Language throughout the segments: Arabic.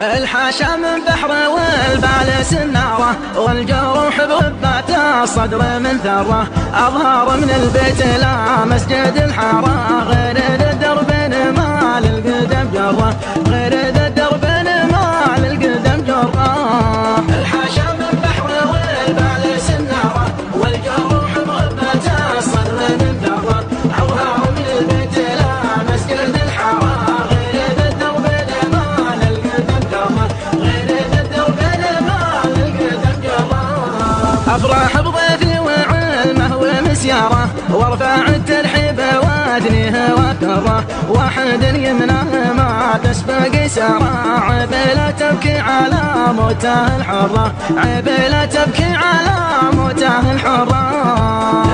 الحاشا من بحر والبال سنارة، والجروح بغبات الصدر من ثرة. أظهر من البيت لا مسجد الحارة، غير ذا الدرب ما للقدم جرة، غير ذا الدرب ما للقدم جرة. الحاشا من بحر والبال سنارة، والجروح بغبات الصدر من ثرة. أظهر من البيت لا مسجد الحارة، أفرح بضيفي وعلمه ومسياره، وارفع الترحيب وادنيه وكره. واحد يمناه ما تسبق ساره، عيب لا تبكي على موته الحره، عيب لا تبكي على موته الحره.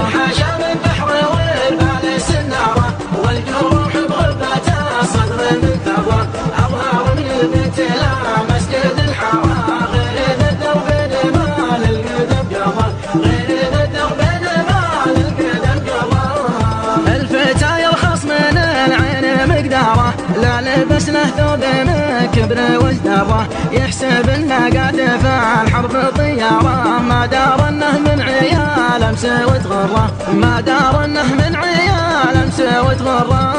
الحاشا من بحر والبال سناره، والجروح بغبات الصدر من ثرة. أظهر من البيت لا مسجد الحاره، غير ذا الدرب ما للقدم جره، غير ذا الدرب ما للقدم جره. الفتى يرخص من العين مقداره، لا لبس له ثوب من كبر وازدره. يحسب انه قاعد في الحرب طياره، ما دار انه من عيال امس وتغره، ما دار انه من عيال امس وتغره.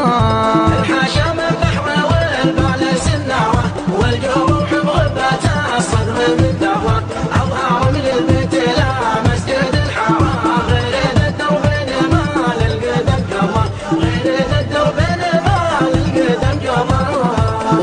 الحاشا من بحر والبال سناره، والجروح بغبات الصدر من ثرة. أظهر من البيت لا مسجد الحارة، غير ذا الدرب ما للقدم جرة، غير ذا الدرب ما للقدم جرة.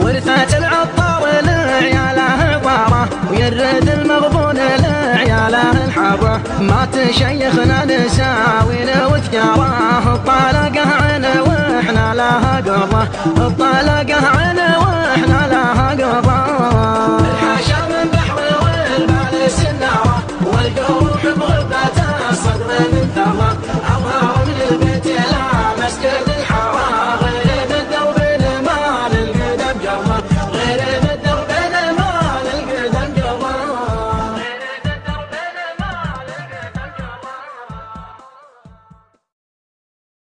ورثة العطار لعياله طاره، ويرد المغبون لعياله الحارة. ما تشيخنا نساوين وتجاره، الطلاقة عين واحنا لها قرة، الطلاقة عين واحنا لها قرة. الحاشا من بحر والبال سناره، والجروح بغبات الصدر من ثرة. أظهر من البيت لا مسجد